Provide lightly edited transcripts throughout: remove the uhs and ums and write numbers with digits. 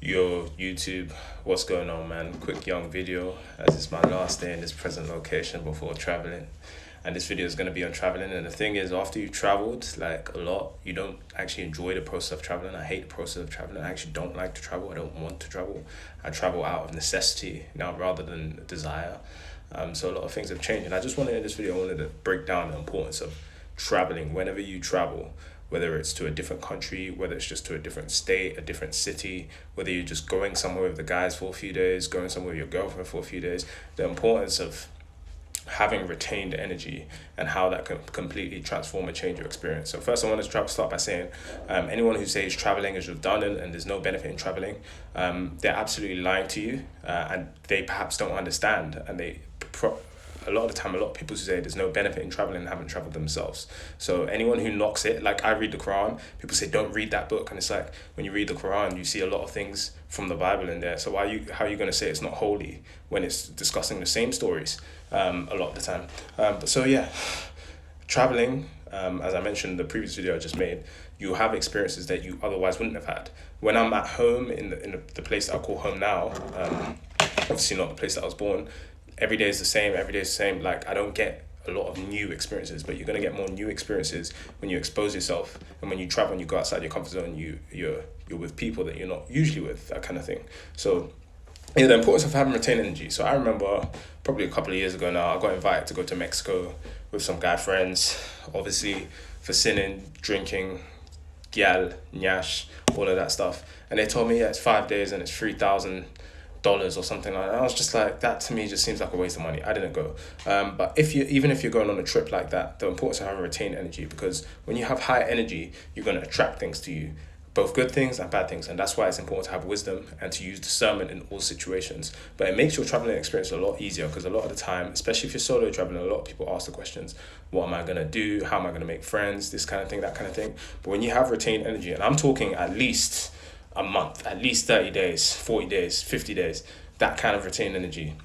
Yo, YouTube, what's going on, man? Quick young video as it's my last day in this present location before traveling. And this video is going to be on traveling. And the thing is, after you've traveled like a lot, you don't actually enjoy the process of traveling. I hate the process of traveling. I actually don't like to travel. I don't want to travel. I travel out of necessity now rather than desire. So a lot of things have changed. And I just wanted in this video, I wanted to break down the importance of traveling whenever you travel, whether it's to a different country, whether it's just to a different state, a different city, whether you're just going somewhere with the guys for a few days, going somewhere with your girlfriend for a few days, the importance of having retained energy and how that can completely transform and change your experience. So first I want to start by saying anyone who says traveling is redundant and there's no benefit in traveling, they're absolutely lying to you, and they perhaps don't understand, and a lot of the time, a lot of people who say there's no benefit in traveling haven't traveled themselves. So anyone who knocks it, like I read the Quran, people say don't read that book, and it's like when you read the Quran, you see a lot of things from the Bible in there. So how are you going to say it's not holy when it's discussing the same stories a lot of the time? But so yeah, traveling, as I mentioned in the previous video I just made, you have experiences that you otherwise wouldn't have had. When I'm at home in the place that I call home now, obviously not the place that I was born, every day is the same, every day is the same. Like I don't get a lot of new experiences, but you're gonna get more new experiences when you expose yourself and when you travel and you go outside your comfort zone. You're with people that you're not usually with, that kind of thing. So yeah, the importance of having retained energy. So I remember probably a couple of years ago now, I got invited to go to Mexico with some guy friends, obviously for sinning, drinking, gyal, nyash, all of that stuff. And they told me, yeah, it's 5 days and it's $3,000 or something like that. I was just like, that to me just seems like a waste of money. I didn't go. But even if you're going on a trip like that, the importance of having retained energy, because when you have high energy, you're going to attract things to you, both good things and bad things. And that's why it's important to have wisdom and to use discernment in all situations. But it makes your traveling experience a lot easier, because a lot of the time, especially if you're solo traveling, a lot of people ask the questions, what am I going to do? How am I going to make friends? This kind of thing, that kind of thing. But when you have retained energy, and I'm talking at least a month, at least 30 days, 40 days, 50 days, that kind of retained energy,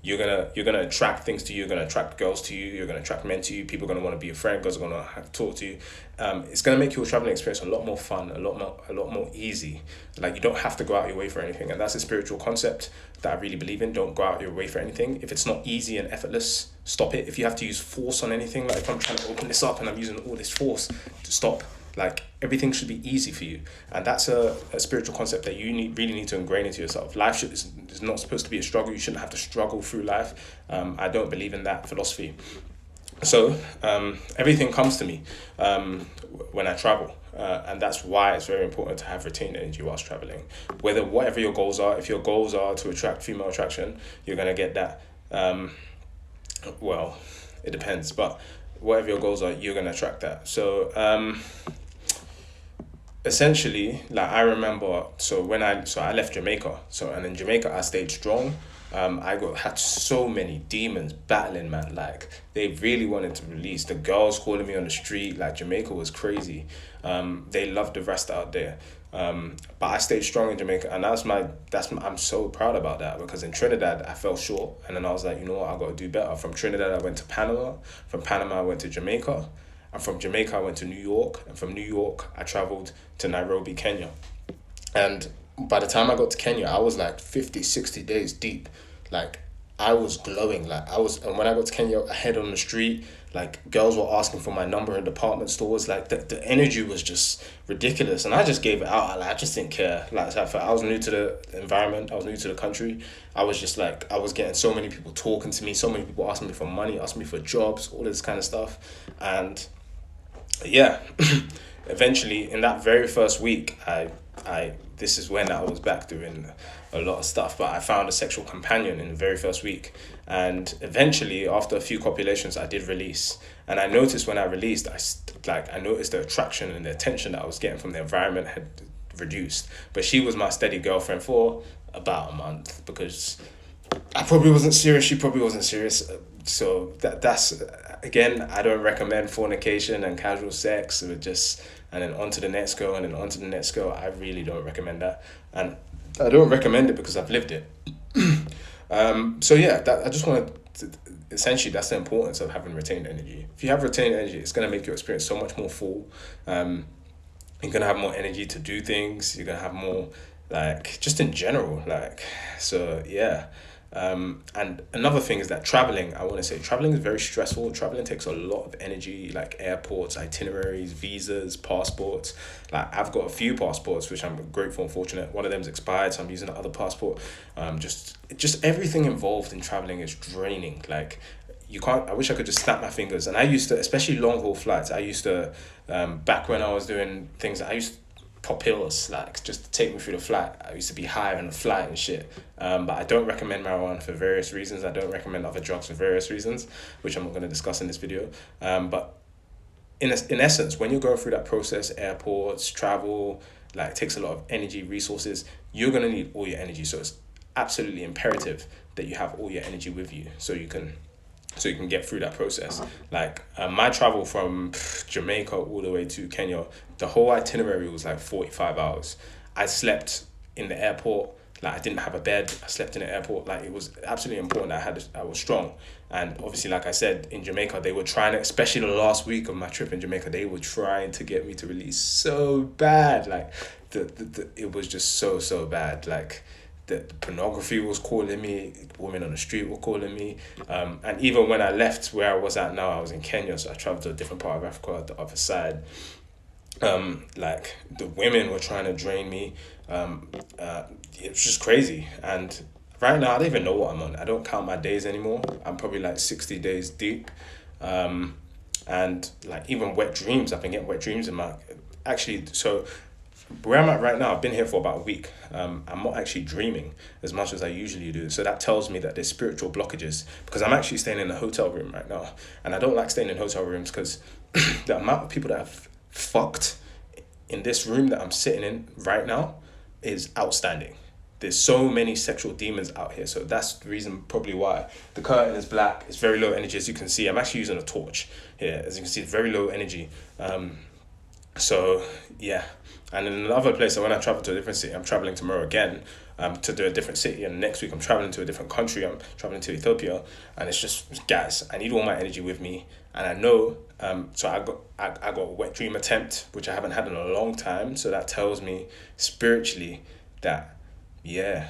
you're gonna attract things to you. You're gonna attract girls to you. You're gonna attract men to you. People are gonna want to be your friend. Girls are gonna have to talk to you. It's gonna make your traveling experience a lot more fun, a lot more easy. Like you don't have to go out your way for anything, and that's a spiritual concept that I really believe in. Don't go out your way for anything. If it's not easy and effortless, stop it. If you have to use force on anything, like if I'm trying to open this up and I'm using all this force, to stop. Like everything should be easy for you, and that's a spiritual concept that you really need to ingrain into yourself. Life is not supposed to be a struggle. You shouldn't have to struggle through life. I don't believe in that philosophy. So everything comes to me when I travel, and that's why it's very important to have retained energy whilst traveling. Whatever your goals are, if your goals are to attract female attraction, you're gonna get that. Well, it depends, but whatever your goals are, you're gonna attract that. So essentially, like I remember, I left Jamaica. And in Jamaica I stayed strong. Had so many demons battling, man. Like they really wanted to release. The girls calling me on the street. Like Jamaica was crazy. They loved the rest out there. But I stayed strong in Jamaica, and I'm so proud about that, because in Trinidad I fell short, and then I was like, you know what, I got to do better. From Trinidad I went to Panama. From Panama I went to Jamaica. And from Jamaica I went to New York, and from New York I traveled to Nairobi, Kenya. And by the time I got to Kenya, I was like 50, 60 days deep. Like I was glowing. And when I got to Kenya, I head on the street, like girls were asking for my number in department stores. Like the energy was just ridiculous, and I just gave it out. I just didn't care. Like I was new to the environment, I was new to the country. I was just like, I was getting so many people talking to me, so many people asking me for money, asking me for jobs, all this kind of stuff. And yeah, eventually in that very first week, this is when I was back doing a lot of stuff, but I found a sexual companion in the very first week. And eventually, after a few copulations, I did release. And I noticed when I released, I noticed the attraction and the attention that I was getting from the environment had reduced. But she was my steady girlfriend for about a month, because I probably wasn't serious. She probably wasn't serious. So that's again, I don't recommend fornication and casual sex. And then on to the next girl, and then on to the next girl. I really don't recommend that. And I don't recommend it because I've lived it. So yeah, I just wanted to, essentially, that's the importance of having retained energy. If you have retained energy, it's going to make your experience so much more full. You're going to have more energy to do things. You're going to have more like just in general, like, so yeah. And another thing is that traveling, I want to say traveling is very stressful. Traveling takes a lot of energy, like airports, itineraries, visas, passports. Like I've got a few passports which I'm grateful and fortunate. One of them's expired, so I'm using the other passport. Just everything involved in traveling is draining. Like you can't, I wish I could just snap my fingers. And I used to, especially long haul flights, I used to, back when I was doing things, I used to pop pills, like just to take me through the flight. I used to be high on the flight and shit. But I don't recommend marijuana for various reasons. I don't recommend other drugs for various reasons, which I'm not going to discuss in this video. But in essence, when you're going through that process, airports, travel, like it takes a lot of energy, resources, you're going to need all your energy. So it's absolutely imperative that you have all your energy with you so you can get through that process. Like my travel from Jamaica all the way to Kenya, the whole itinerary was like 45 hours. I slept in the airport. Like I didn't have a bed. I slept in the airport. Like it was absolutely important that I was strong. And obviously, like I said, in Jamaica, they were trying to, especially the last week of my trip in Jamaica, they were trying to get me to release so bad. Like it was just so bad. Like the pornography was calling me, women on the street were calling me. And even when I left where I was at now, I was in Kenya, so I traveled to a different part of Africa, the other side. Like the women were trying to drain me. It was just crazy. And right now, I don't even know what I'm on. I don't count my days anymore. I'm probably like 60 days deep. And like even wet dreams, I've been getting wet dreams in my, actually, so where I'm at right now, I've been here for about a week. I'm not actually dreaming as much as I usually do. So that tells me that there's spiritual blockages because I'm actually staying in a hotel room right now. And I don't like staying in hotel rooms because the amount of people that have fucked in this room that I'm sitting in right now is outstanding. There's so many sexual demons out here. So that's the reason probably why. The curtain is black. It's very low energy. As you can see, I'm actually using a torch here. As you can see, it's very low energy. So yeah, and in another place, when I travel to a different city, I'm traveling tomorrow again, to do a different city, and next week I'm traveling to a different country. I'm traveling to Ethiopia, and it's just guys. I need all my energy with me, and I know. So I got a wet dream attempt, which I haven't had in a long time. So that tells me spiritually that yeah,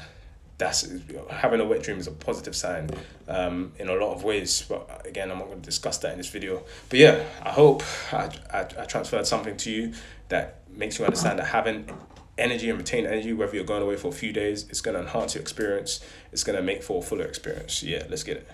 that's having a wet dream is a positive sign in a lot of ways, but again I'm not going to discuss that in this video. But yeah, I hope I transferred something to you that makes you understand that having energy and retain energy, whether you're going away for a few days, it's going to enhance your experience. It's going to make for a fuller experience. Yeah, let's get it.